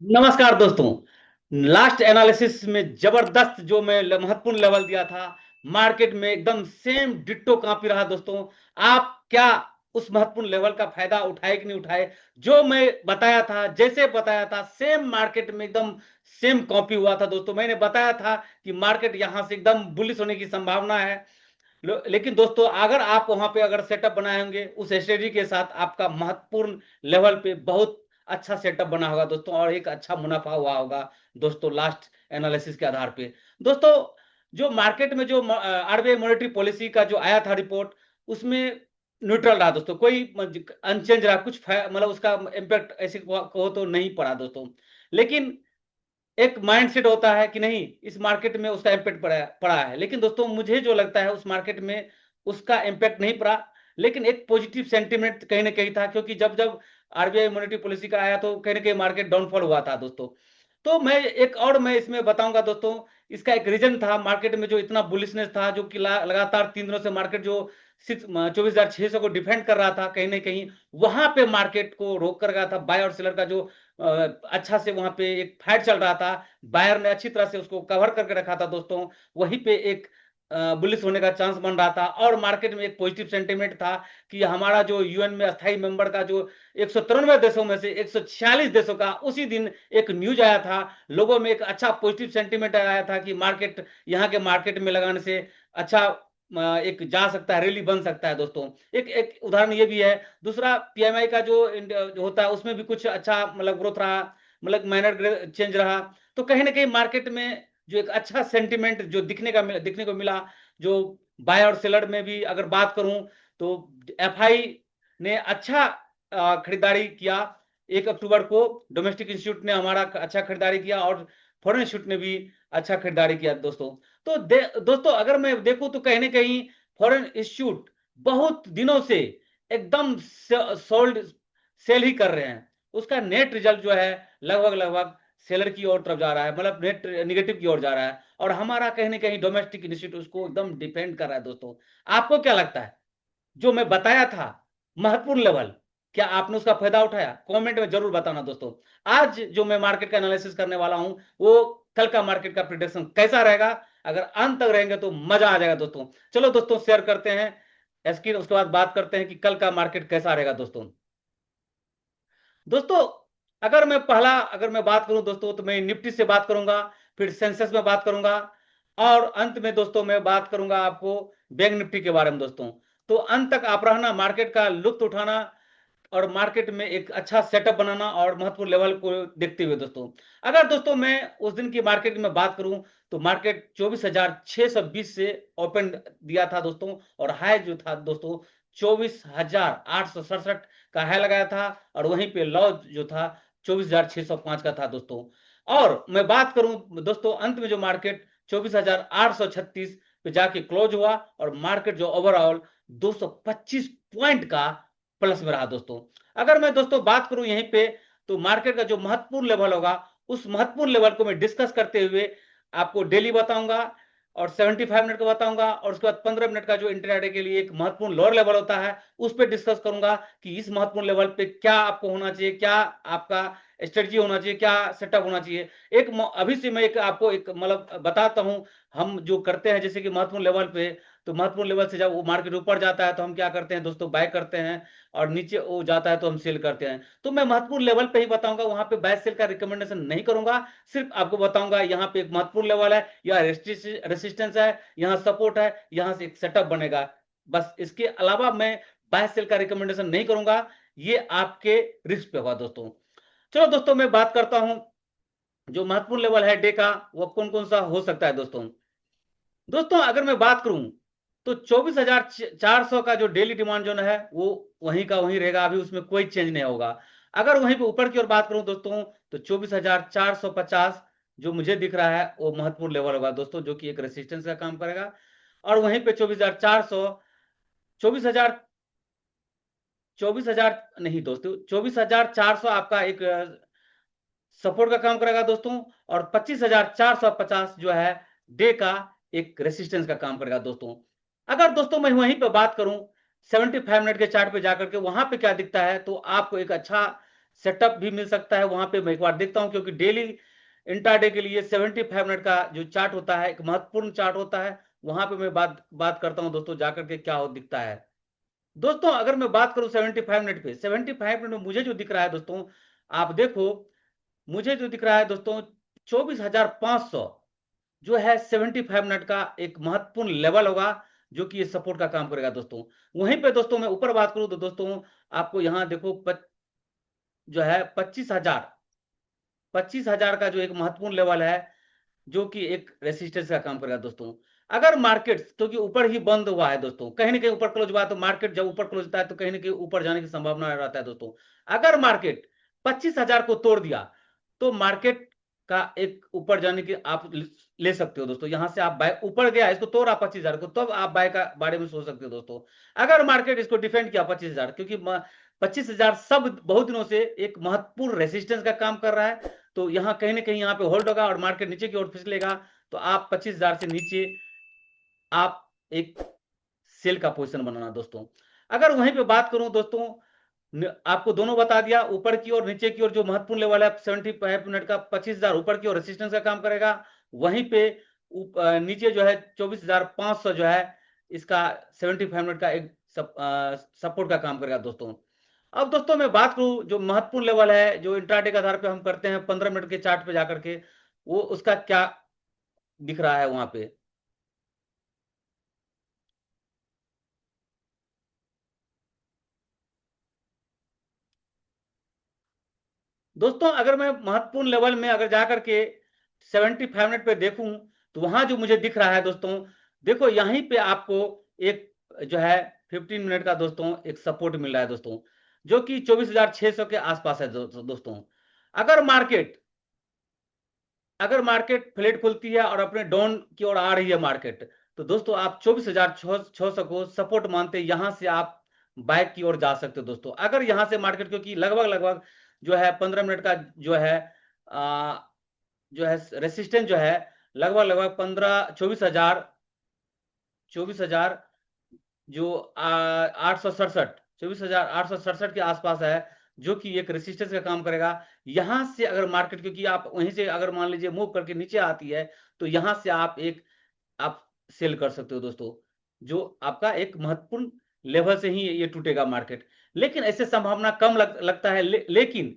नमस्कार दोस्तों। Last analysis में जबरदस्त जो मैं महत्वपूर्ण लेवल दिया था, मार्केट में एकदम सेम डिट्टो कॉपी रहा दोस्तों। आप क्या उस महत्वपूर्ण लेवल का फायदा उठाए कि नहीं उठाए? जो मैं बताया था, जैसे बताया था, सेम मार्केट में एकदम सेम कॉपी हुआ था दोस्तों। मैंने बताया था कि मार्केट यहां से एकदम बुलिश होने की संभावना है। लेकिन दोस्तों, अगर आप वहां पे अगर सेटअप बनाए होंगे उस स्ट्रेटजी के साथ, आपका महत्वपूर्ण लेवल पे बहुत अच्छा सेटअप बना होगा दोस्तों, और एक अच्छा मुनाफा हुआ होगा दोस्तों लास्ट एनालिसिस के आधार पे। दोस्तों, जो मार्केट में जो आरबीआई मॉनेटरी पॉलिसी का जो आया था रिपोर्ट, उसमें न्यूट्रल रहा दोस्तों, कोई अनचेंज रहा, कुछ मतलब उसका इम्पैक्ट ऐसे कहो तो नहीं पड़ा दोस्तों। लेकिन एक माइंडसेट होता है कि नहीं, इस मार्केट में उसका इम्पैक्ट पड़ा पड़ा है, लेकिन दोस्तों मुझे जो लगता है उस मार्केट में उसका इम्पैक्ट नहीं पड़ा। लेकिन एक पॉजिटिव सेंटीमेंट कहीं ना कहीं था, क्योंकि जब जब आरबीआई मॉनेटरी पॉलिसी का आया तो कहीं ना कहीं मार्केट डाउनफॉल हुआ था दोस्तों। तो मैं इसमें बताऊंगा दोस्तों। इसका एक रीजन था, मार्केट में जो इतना बुलिशनेस था, जो कि लगातार 3 दिनों से मार्केट जो 24,600 को डिफेंड कर रहा था, कहीं ना कहीं वहां पे मार्केट को रोक कर गया था। बाय और सेलर का जो अच्छा से वहां पे एक फाइट चल रहा था, बायर ने अच्छी तरह से उसको कवर करके रखा था दोस्तों। वहीं पे एक बुलिश होने का चांस बन रहा था, और मार्केट में एक पॉजिटिव सेंटीमेंट था कि हमारा जो यूएन में अस्थायी मेंबर का जो 193 देशों में से 146 देशों का उसी दिन एक न्यूज आया था। लोगों में एक अच्छा पॉजिटिव सेंटीमेंट आया था कि मार्केट, यहाँ के मार्केट में लगाने से अच्छा एक जा सकता है, रैली बन सकता है दोस्तों। एक एक उदाहरण ये भी है। दूसरा, पीएमआई का जो होता है उसमें भी कुछ अच्छा मतलब ग्रोथ रहा, मतलब माइनर चेंज रहा। तो कहीं ना कहीं मार्केट में जो एक अच्छा सेंटिमेंट जो दिखने को मिला, जो बाय और सेलर में भी अगर बात करूं तो एफआई ने अच्छा खरीदारी किया। 1 अक्टूबर को डोमेस्टिक इंस्टीट्यूट ने हमारा अच्छा खरीदारी किया, और फॉरेन इंस्टीट्यूट ने भी अच्छा खरीदारी किया दोस्तों। तो दोस्तों, अगर मैं देखूं तो कहीं ना कहीं फॉरेन इंस्टीट्यूट बहुत दिनों से एकदम सोल्ड सेल ही कर रहे हैं। उसका नेट रिजल्ट जो है लगभग लगभग सेलर की ओर तरफ जा रहा है, मतलब नेट निगेटिव की ओर जा रहा है, और हमारा कहीं ना कहीं डोमेस्टिक इंस्टीट्यूट उसको एकदम डिपेंड कर रहा है दोस्तों। आपको क्या लगता है, जो मैं बताया था महत्वपूर्ण लेवल, क्या आपने उसका फायदा उठाया? कमेंट में जरूर बताना दोस्तों। आज जो मैं मार्केट का एनालिसिस करने वाला हूं, वो कल का मार्केट का प्रिडिक्शन कैसा रहेगा, अगर अंत तक रहेंगे तो मजा आ जाएगा दोस्तों। चलो दोस्तों, शेयर करते हैं स्क्रीन, उसके बाद बात करते हैं कि कल का मार्केट कैसा रहेगा दोस्तों। दोस्तों, अगर मैं बात करूं दोस्तों, तो मैं निफ्टी से बात करूंगा, फिर सेंसेक्स में बात करूंगा, और अंत में दोस्तों मैं बात करूंगा आपको बैंक निफ्टी के बारे में दोस्तों। तो अंत तक आप रहना, मार्केट का लुत्फ उठाना, और मार्केट में एक अच्छा सेटअप बनाना, और महत्वपूर्ण लेवल को देखते हुए दोस्तों। अगर दोस्तों मैं उस दिन की मार्केट में बात करूं, तो मार्केट 24,620 से ओपन दिया था दोस्तों, और हाई जो था दोस्तों 24,867 का हाई लगाया था, और वहीं पे लॉ जो था 24,605 का था दोस्तों। और मैं बात करूं दोस्तों, अंत में जो मार्केट 24,836 पे जाके क्लोज हुआ, और मार्केट जो ओवरऑल 225 पॉइंट का प्लस में रहा दोस्तों। अगर मैं दोस्तों बात करूं यहीं पे, तो मार्केट का जो महत्वपूर्ण लेवल होगा, उस महत्वपूर्ण लेवल को मैं डिस्कस करते हुए आपको डेली बताऊंगा, और 75 मिनट का बताऊंगा, और उसके बाद 15 मिनट का जो इंट्राडे के लिए एक महत्वपूर्ण लोअर लेवल होता है, उस पर डिस्कस करूंगा कि इस महत्वपूर्ण लेवल पे क्या आपको होना चाहिए, क्या आपका स्ट्रेटजी होना चाहिए, क्या सेटअप होना चाहिए। अभी से मैं एक आपको एक मतलब बताता हूं। हम जो करते हैं, जैसे कि महत्वपूर्ण लेवल पे, तो महत्वपूर्ण लेवल से जब वो मार्केट ऊपर जाता है तो हम क्या करते हैं दोस्तों, बाय करते हैं, और नीचे वो जाता है तो हम सेल करते हैं। तो मैं महत्वपूर्ण लेवल पे ही बताऊंगा, वहां पे बाय सेल का रिकमेंडेशन नहीं करूंगा। सिर्फ आपको बताऊंगा यहाँ पे एक महत्वपूर्ण लेवल है, या रेसिस्टेंस है, यहाँ सपोर्ट है, यहाँ से एक सेटअप बनेगा। बस इसके अलावा मैं बाय सेल का रिकमेंडेशन नहीं करूंगा। ये आपके रिस्क पे होगा दोस्तों। चलो दोस्तों, मैं बात करता हूं जो महत्वपूर्ण लेवल है डे का, वो कौन कौन सा हो सकता है दोस्तों। दोस्तों, अगर मैं बात करूं तो 24,400 का जो डेली डिमांड जोन है, वो वहीं का वहीं रहेगा, अभी उसमें कोई चेंज नहीं होगा। अगर वहीं पे ऊपर की ओर बात करूं दोस्तों, तो 24,450 जो मुझे दिख रहा है वो महत्वपूर्ण लेवल होगा दोस्तों, जो कि एक रेसिस्टेंस का काम करेगा। और वहीं पे 24,400, 24,000, 24,000 नहीं दोस्तों, 24,400 आपका एक सपोर्ट का काम करेगा दोस्तों, और 25,450 जो है डे का एक रेसिस्टेंस का काम करेगा दोस्तों। अगर दोस्तों मैं वहीं पे बात करूं 75 मिनट के चार्ट पे जाकर के, वहां पे क्या दिखता है, तो आपको एक अच्छा सेटअप भी मिल सकता है, वहां पे मैं एक बार देखता हूं, क्योंकि डेली इंट्राडे के लिए 75 मिनट का जो चार्ट होता है एक महत्वपूर्ण चार्ट होता है, वहां पे मैं बात बात करता हूं दोस्तों, जाकर के क्या हो दिखता है दोस्तों। अगर मैं बात करूं 75 मिनट पे, 75 मिनट में मुझे जो दिख रहा है दोस्तों, आप देखो, मुझे जो दिख रहा है दोस्तों 24,500 जो है 75 मिनट का एक महत्वपूर्ण लेवल होगा, जो कि ये सपोर्ट का काम करेगा दोस्तों। वहीं पे दोस्तों मैं ऊपर बात करूं तो दोस्तों आपको यहां देखो जो है 25,000 का जो एक महत्वपूर्ण लेवल है, जो कि एक रेसिस्टेंस का काम करेगा दोस्तों। अगर मार्केट, क्योंकि ऊपर ही बंद हुआ है दोस्तों, कहीं ना कहीं ऊपर क्लोज हुआ है, तो मार्केट जब ऊपर क्लोज होता है तो कहीं ना कहीं ऊपर जाने की संभावना रहता है दोस्तों। अगर मार्केट 25,000 को तोड़ दिया तो मार्केट का एक ऊपर जाने की आप ले सकते हो दोस्तों। यहां से आप बाय ऊपर गया, इसको तोड़ा 25,000 को, तब आप बाय का बारे में सोच सकते हो दोस्तों। अगर मार्केट इसको डिफेंड किया 25,000, क्योंकि 25,000 सब बहुत दिनों से एक महत्वपूर्ण रेसिस्टेंस का काम कर रहा है, तो यहां कहीं ना कहीं यहां पे होल्ड होगा और मार्केट नीचे की ओर फिसलेगा, तो आप 25,000 से नीचे आप एक सेल का पोजीशन बनाना दोस्तों। अगर वहीं पे बात करूं दोस्तों, आपको दोनों बता दिया, ऊपर की ओर नीचे की ओर जो महत्वपूर्ण लेवल है 75 मिनट का 25,000 ऊपर की ओर रेसिस्टेंस का काम करेगा, वहीं पे नीचे जो है 24,500 जो है इसका 75 मिनट का एक सपोर्ट का काम करेगा दोस्तों। अब दोस्तों मैं बात करूं जो महत्वपूर्ण लेवल है जो इंट्राडे के आधार पे हम करते हैं 15 मिनट के चार्ट पे जाकर के, वो उसका क्या दिख रहा है वहां पे। दोस्तों अगर मैं महत्वपूर्ण लेवल में अगर जाकर के 75 मिनट पे देखूं, तो वहां जो मुझे दिख रहा है दोस्तों, देखो यहीं पे आपको एक जो है 15 मिनट का दोस्तों एक सपोर्ट मिल रहा है दोस्तों, जो कि 24,600 के आसपास है दोस्तों। अगर मार्केट अगर मार्केट फ्लैट खुलती है और अपने डाउन की ओर आ रही है मार्केट, तो दोस्तों आप 24,600 को सपोर्ट मानते यहां से आप बाइक की ओर जा सकते हो दोस्तों। अगर यहां से मार्केट, क्योंकि लगभग लगभग जो है 15 मिनट का आ, जो है रेसिस्टेंस जो है लगभग लगभग 24,000 जो 867, 24,867 के आसपास है, जो कि एक रेसिस्टेंस का काम करेगा। यहां से अगर मार्केट, क्योंकि आप वहीं से अगर मान लीजिए मूव करके नीचे आती है, तो यहां से आप सेल कर सकते हो दोस्तों, जो आपका एक महत्वपूर्ण लेवल से ही ये टूटेगा मार्केट। लेकिन ऐसे संभावना कम लगता है, लेकिन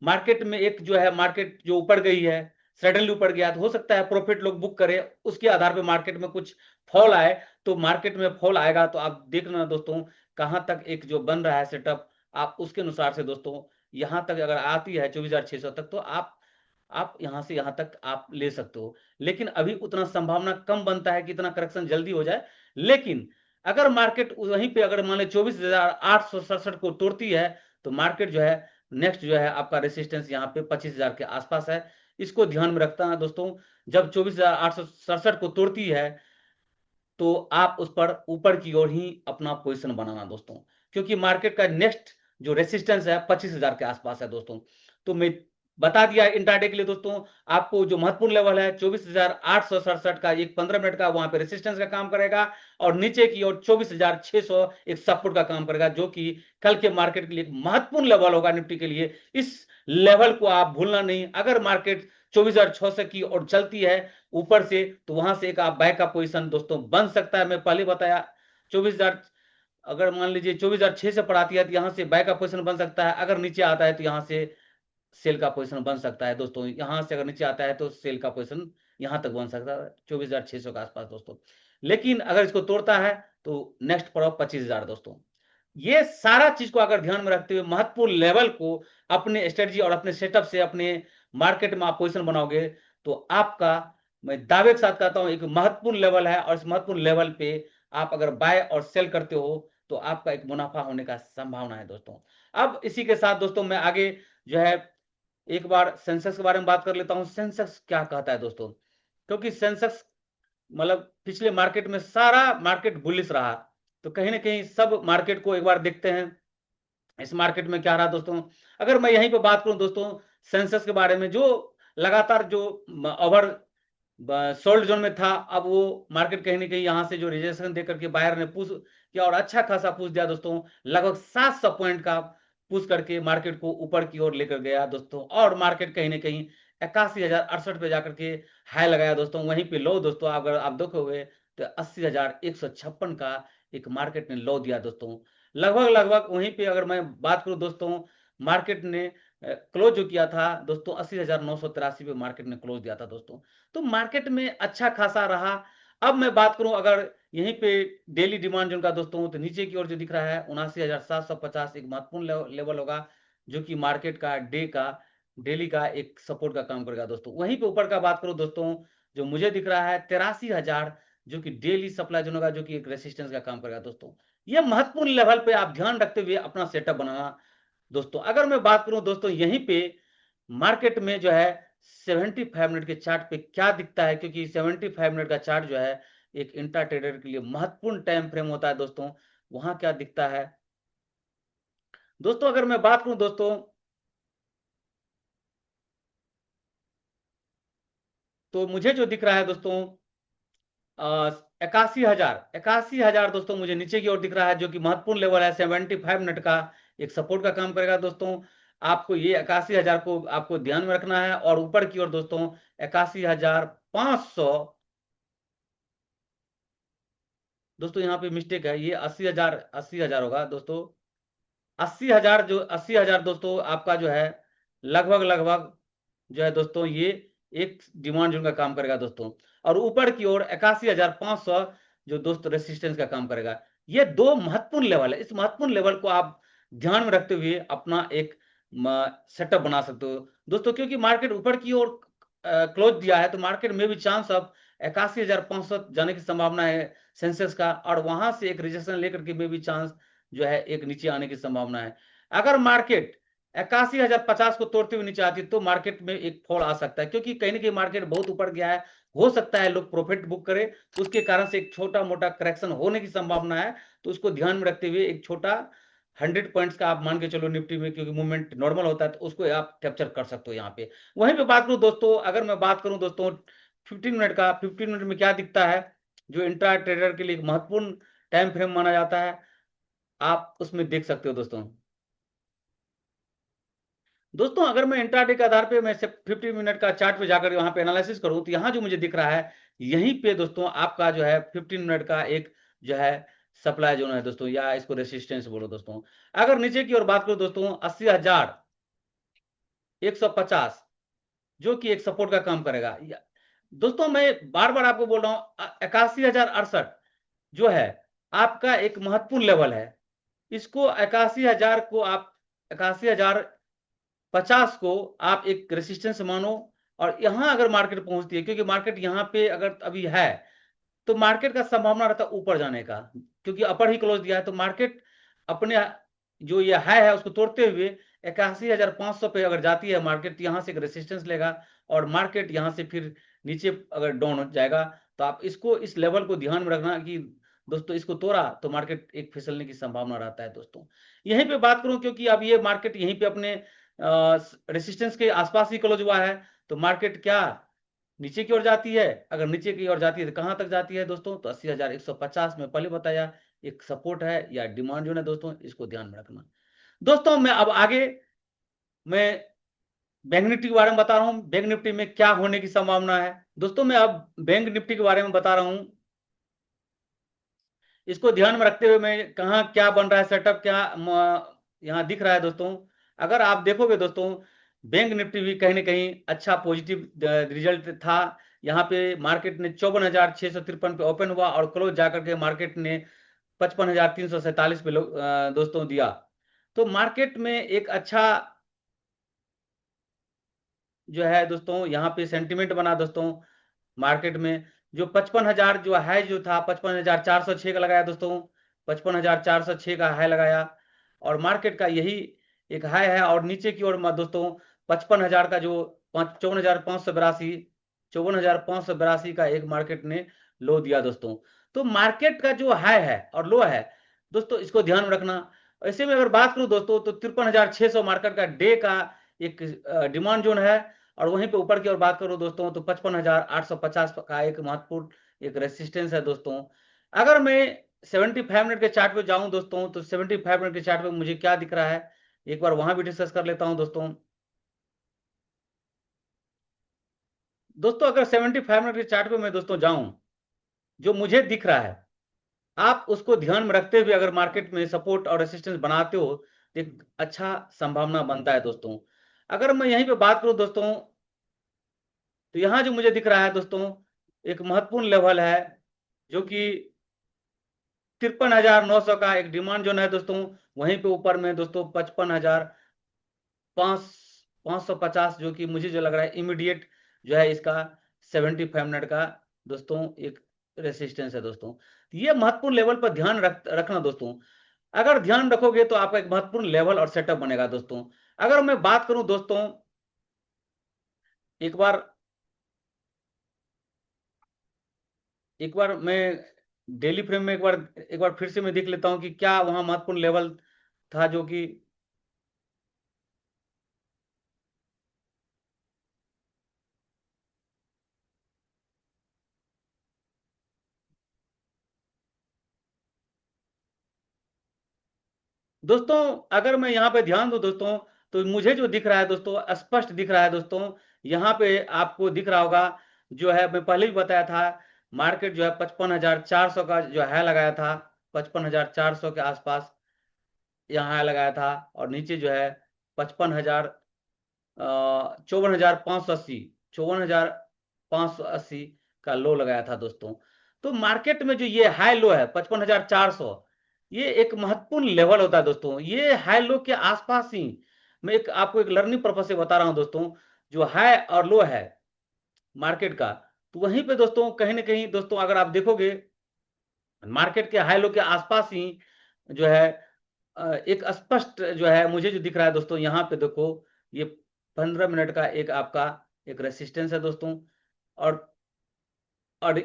मार्केट में एक जो है मार्केट जो ऊपर गई है, सडनली ऊपर गया, तो हो सकता है प्रॉफिट लोग बुक करें, उसके आधार पे मार्केट में कुछ फॉल आए, तो मार्केट में फॉल आएगा तो आप देखना दोस्तों कहां तक एक जो बन रहा है सेटअप, आप उसके अनुसार से दोस्तों यहां तक अगर आती है 24,600 तक, तो आप यहां से यहां तक आप ले सकते हो। लेकिन अभी उतना संभावना कम बनता है कि इतना करेक्शन जल्दी हो जाए। लेकिन अगर मार्केट वहीं पे अगर मान लो 24,867 को तोड़ती है, तो मार्केट जो है नेक्स्ट जो है आपका रेसिस्टेंस यहाँ पे 25,000 के आसपास है। इसको ध्यान में रखता है दोस्तों, जब 24,867 को तोड़ती है, तो आप उस पर ऊपर की ओर ही अपना पोजीशन बनाना दोस्तों, क्योंकि मार्केट का नेक्स्ट जो रेसिस्टेंस है 25,000 के आसपास है दोस्तों। तो मैं बता दिया इंट्राडे के लिए दोस्तों, आपको जो महत्वपूर्ण लेवल है 24,867 का एक 15 मिनट का वहां पे रेसिस्टेंस का काम करेगा, और नीचे की ओर 24,600 एक सपोर्ट का काम करेगा, जो कि कल के मार्केट के लिए एक महत्वपूर्ण लेवल होगा निफ्टी के लिए। इस लेवल को आप भूलना नहीं। अगर मार्केट 24,600 की ओर चलती है ऊपर से, तो वहां से एक आप बाय का पोजीशन दोस्तों बन सकता है। मैं पहले बताया 24,000, अगर मान लीजिए 24,600 से पर आती है तो यहां से बाय का पोजीशन बन सकता है। अगर नीचे आता है तो यहां से सेल का पोजीशन बन सकता है दोस्तों। यहां से अगर नीचे आता है तो सेल का पोजीशन यहां तक बन सकता है 24,600 के आसपास दोस्तों। लेकिन अगर इसको तोड़ता है तो नेक्स्ट पड़ा 25,000 दोस्तों। ये सारा चीज को अगर ध्यान में रखते हुए महत्वपूर्ण लेवल को अपने स्ट्रेटजी और अपने सेटअप से अपने मार्केट में आप पोजीशन बनाओगे, तो आपका, मैं दावे के साथ कहता हूं, एक महत्वपूर्ण लेवल है, और इस महत्वपूर्ण लेवल पे आप अगर बाय और सेल करते हो तो आपका एक मुनाफा होने का संभावना है दोस्तों। अब इसी के साथ दोस्तों मैं आगे जो है एक बार सेंसेक्स के बारे में बात कर लेता हूं। सेंसेक्स क्या कहता है दोस्तों, क्योंकि सेंसेक्स मतलब पिछले मार्केट में सारा मार्केट बुलिश रहा, तो कहीं ना कहीं सब मार्केट को एक बार देखते हैं इस मार्केट में क्या रहा दोस्तों। अगर मैं यहीं पे बात करूं दोस्तों सेंसेक्स के बारे में, जो लगातार जो ओवर सोल्ड जोन में था, अब वो मार्केट कहीं ना कहीं यहां से जो रिजेक्शन देकर के बायर ने पुश किया और अच्छा खासा पुश दिया दोस्तों, लगभग 700 पॉइंट का पुश करके मार्केट को ऊपर की ओर लेकर गया दोस्तों, और मार्केट कहीं ना कहीं 81,068 पे जाकर के हाई लगाया दोस्तों। वहीं पे लो दोस्तों, अगर आप देखोगे तो 80,156 का एक मार्केट ने लो दिया दोस्तों। लगभग लगभग वहीं पे अगर मैं बात करूं दोस्तों, मार्केट ने क्लोज जो किया था दोस्तों 80,983 पे मार्केट ने क्लोज दिया था दोस्तों। तो मार्केट में अच्छा खासा रहा। अब मैं बात करूं अगर यहीं पे डेली डिमांड जोन का दोस्तों, तो नीचे की ओर जो दिख रहा है 79,750 एक महत्वपूर्ण लेवल होगा, जो कि मार्केट का डेली का एक सपोर्ट का काम करेगा दोस्तों। वहीं पे ऊपर का बात करूं दोस्तों, जो मुझे दिख रहा है 83,000 जो कि डेली सप्लाई जोन होगा, जो कि एक रेसिस्टेंस का काम करेगा दोस्तों। ये महत्वपूर्ण लेवल पे आप ध्यान रखते हुए अपना सेटअप बनाना दोस्तों। अगर मैं बात करूं दोस्तों यहीं पे मार्केट में जो है 75 मिनट के चार्ट पे क्या दिखता है, क्योंकि 75 मिनट का चार्ट जो है एक इंट्रा ट्रेडर के लिए महत्वपूर्ण टाइम फ्रेम होता है दोस्तों। वहां क्या दिखता है दोस्तों, अगर मैं बात करूं दोस्तों, तो मुझे जो दिख रहा है दोस्तों 81,000 दोस्तों मुझे नीचे की ओर दिख रहा है, जो कि महत्वपूर्ण लेवल है। 75 मिनट का एक सपोर्ट का काम करेगा दोस्तों। आपको ये 81,000 को आपको ध्यान में रखना है, और ऊपर की ओर दोस्तों 81,500 दोस्तों, यहाँ पे मिस्टेक है, ये 80,000 होगा दोस्तों। 80,000 दोस्तों आपका जो है लगभग लगभग जो है दोस्तों, ये एक डिमांड जोन का काम करेगा दोस्तों। और ऊपर की ओर 81,500 जो दोस्तों रेसिस्टेंस का काम करेगा। ये दो महत्वपूर्ण लेवल है। इस महत्वपूर्ण लेवल को आप ध्यान में रखते हुए अपना एक सेटअप बना सकते हो दोस्तों, क्योंकि मार्केट ऊपर की ओर क्लोज दिया है, तो मार्केट में भी चांस अब 81,500 जाने की संभावना है सेंसेक्स का, और वहां से एक रिजेक्शन लेकर के में भी चांस जो है एक नीचे आने की संभावना है। अगर मार्केट 81,050 को तोड़ते हुए नीचे आती है, तो मार्केट में एक फॉल आ सकता है, क्योंकि कहीं ना कहीं मार्केट बहुत ऊपर गया है। हो सकता है लोग प्रॉफिट बुक करें, उसके कारण से एक छोटा मोटा करेक्शन होने की संभावना है। तो उसको ध्यान में रखते हुए एक छोटा 100 पॉइंट्स का आप मान के चलो निफ्टी में, क्योंकि मूवमेंट नॉर्मल होता है, तो उसको आप कैप्चर कर सकते हो यहाँ पे। वहीं पे बात करूं दोस्तों, अगर मैं बात करूं दोस्तों 15 मिनट का, 15 मिनट में क्या दिखता है, जो इंट्रा ट्रेडर के लिए एक महत्वपूर्ण टाइम फ्रेम माना जाता है, आप उसमें देख सकते हो दोस्तों। दोस्तों अगर मैं इंट्राडे के आधार पे मैं से 50 मिनट का चार्ट पे जाकर वहां पे एनालिसिस करूं, तो यहां जो मुझे दिख रहा है, यहीं पे दोस्तों आपका जो है 15 मिनट का एक जो है सप्लाई जोन है दोस्तों, या इसको रेसिस्टेंस बोलो दोस्तों। अगर नीचे की ओर बात करूं दोस्तों 80,150 जो कि एक सपोर्ट का काम करेगा, दोस्तों मैं बार बार आपको बोल रहा हूं 81,068 जो है आपका एक महत्वपूर्ण लेवल है। इसको 81,000 को आप 81,050 को आप एक रेसिस्टेंस मानो। और यहां अगर मार्केट पहुंचती है, क्योंकि मार्केट यहां पे अगर अभी है, तो मार्केट का संभावना रहता है ऊपर जाने का, क्योंकि अपर ही क्लोज दिया है। तो मार्केट अपने जो ये हाई है उसको तोड़ते हुए 81,500 पे अगर जाती है मार्केट, यहां से एक रेसिस्टेंस लेगा, और मार्केट यहां से फिर नीचे अगर डाउन हो जाएगा। तो आप इसको इस लेवल को ध्यान में रखना कि दोस्तों इसको तोड़ा तो मार्केट एक फिसलने की संभावना रहता है दोस्तों। यहीं पे बात करूं, क्योंकि अब ये मार्केट यहीं पे अपने रेसिस्टेंस के आसपास ही क्लोज हुआ है, तो मार्केट क्या नीचे की ओर जाती है। अगर नीचे की ओर जाती है तो कहां तक जाती है दोस्तों, तो 80,150 में पहले बताया एक सपोर्ट है या डिमांड जोन है दोस्तों, इसको ध्यान में रखना दोस्तों। मैं अब आगे मैं बैंक निफ्टी के बारे में बता रहा हूं, बैंक निफ्टी में क्या होने की संभावना है दोस्तों। मैं अब बैंक निफ्टी के बारे में बता रहा हूं, इसको ध्यान में रखते हुए मैं कहा क्या बन रहा है सेटअप, क्या यहाँ दिख रहा है दोस्तों। अगर आप देखोगे दोस्तों, बैंक निफ्टी भी कहीं ना कहीं अच्छा पॉजिटिव रिजल्ट था। यहाँ पे मार्केट ने 54,653 पे ओपन हुआ, और क्लोज जाकर के मार्केट ने 55,347 पे दोस्तों दिया। तो मार्केट में एक अच्छा जो है दोस्तों यहाँ पे सेंटिमेंट बना दोस्तों। मार्केट में जो 55,000 जो हाई जो था 55,406 का लगाया दोस्तों, 55,406 का हाई लगाया, और मार्केट का यही एक हाई है। और नीचे की ओर दोस्तों 55,000 का जो 54,582 54,582 का एक मार्केट ने लो दिया दोस्तों। तो मार्केट का जो हाई है और लो है दोस्तों, इसको ध्यान में रखना। ऐसे में अगर बात करूं दोस्तों, तो 53,600 मार्केट का डे का एक डिमांड जोन है। और वहीं पे ऊपर की ओर बात करूं दोस्तों, तो 55,850 का एक महत्वपूर्ण एक रेसिस्टेंस है दोस्तों। अगर मैं 75 मिनट के चार्ट पे जाऊं दोस्तों, तो 75 मिनट के चार्ट पे मुझे क्या दिख रहा है, एक बार वहां भी डिस्कस कर लेता हूं दोस्तों। दोस्तों अगर 75 मिनट के चार्ट पे मैं दोस्तों जाऊं, जो मुझे दिख रहा है, आप उसको ध्यान में रखते हुए अगर मार्केट में सपोर्ट और रेसिस्टेंस बनाते हो तो एक अच्छा संभावना बनता है दोस्तों। अगर मैं यहीं पे बात करूं दोस्तों, तो यहां जो मुझे दिख रहा है दोस्तों, एक महत्वपूर्ण लेवल है जो कि 53,900 का एक डिमांड जोन है दोस्तों। वहीं पे ऊपर में दोस्तों 55,550, जो कि मुझे जो लग रहा है इमीडिएट जो है इसका 75 मिनट का दोस्तों एक रेसिस्टेंस है दोस्तों। तो ये महत्वपूर्ण लेवल पर ध्यान रखना दोस्तों। अगर ध्यान रखोगे तो आपका एक महत्वपूर्ण लेवल और सेटअप बनेगा दोस्तों। अगर मैं बात करूं दोस्तों, एक बार मैं डेली फ्रेम में एक बार फिर से मैं देख लेता हूं कि क्या वहां महत्वपूर्ण लेवल था जो कि दोस्तों, अगर मैं यहाँ पे ध्यान दूं दोस्तों, तो मुझे जो दिख रहा है दोस्तों, स्पष्ट दिख रहा है दोस्तों। यहाँ पे आपको दिख रहा होगा, जो है मैं पहले भी बताया था, मार्केट जो है 55,400 का जो है लगाया था, 55,400 के आसपास यहाँ लगाया था। और नीचे जो है 55,000, 54,580, 54,580 का लो लगाया था दोस्तों। तो मार्केट में जो ये हाई लो है 55,400, ये एक महत्वपूर्ण लेवल होता है दोस्तों। ये हाई लो के आसपास ही मैं एक आपको एक लर्निंग पर्पज से बता रहा हूं दोस्तों, जो हाई और लो है मार्केट का, तो वहीं पे दोस्तों कहीं ना कहीं दोस्तों अगर आप देखोगे, मार्केट के हाई लो के आसपास ही जो है एक स्पष्ट जो है मुझे जो दिख रहा है दोस्तों, यहाँ पे देखो, ये 15 मिनट का एक आपका एक रेसिस्टेंस है दोस्तों। और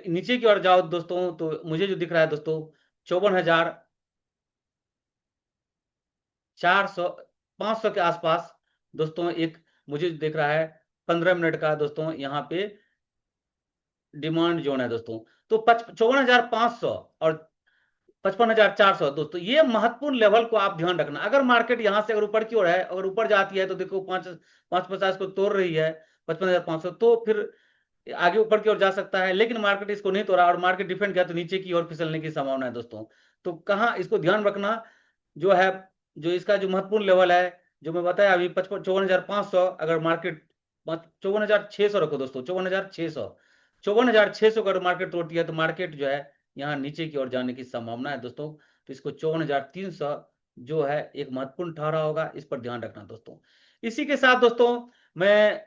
नीचे की ओर जाओ दोस्तों, तो मुझे जो दिख रहा है दोस्तों 54,400, 500 के आसपास दोस्तों एक मुझे दिख रहा है 15 मिनट का दोस्तों यहाँ पे डिमांड जोन है दोस्तों। तो 54,500 और 55,400 दोस्तों, ये महत्वपूर्ण लेवल को आप ध्यान रखना। अगर मार्केट यहां से अगर ऊपर की ओर है, अगर ऊपर जाती है तो देखो 550 को तोड़ रही है 55,500, तो फिर आगे ऊपर की ओर जा सकता है। लेकिन मार्केट इसको नहीं तोड़ा और मार्केट डिफेंड किया, तो नीचे की ओर फिसलने की संभावना है दोस्तों। तो कहाँ इसको ध्यान रखना, जो है जो इसका जो महत्वपूर्ण लेवल है जो मैं बताया अभी 54,500, अगर मार्केट 54,600 रखो दोस्तों, 54,600 का अगर मार्केट तोड़ती है तो मार्केट जो है यहाँ नीचे की ओर जाने की संभावना है दोस्तों। तो इसको 54,300 जो है एक महत्वपूर्ण ठहरा होगा, इस पर ध्यान रखना दोस्तों। इसी के साथ दोस्तों मैं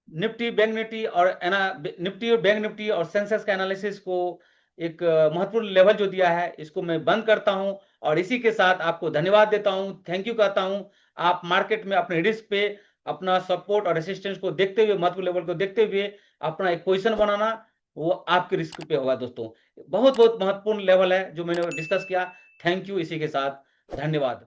निफ्टी बैंक निफ्टी और निफ्टी और बैंक निफ्टी और सेंसेक्स का एनालिसिस को एक महत्वपूर्ण लेवल जो दिया है, इसको मैं बंद करता हूं। और इसी के साथ आपको धन्यवाद देता हूं, थैंक यू कहता हूं। आप मार्केट में अपने रिस्क पे अपना सपोर्ट और रेसिस्टेंस को देखते हुए, महत्वपूर्ण लेवल को देखते हुए अपना एक पोजीशन बनाना, वो आपके रिस्क पे होगा दोस्तों। बहुत बहुत महत्वपूर्ण लेवल है जो मैंने डिस्कस किया। Thank you. इसी के साथ धन्यवाद।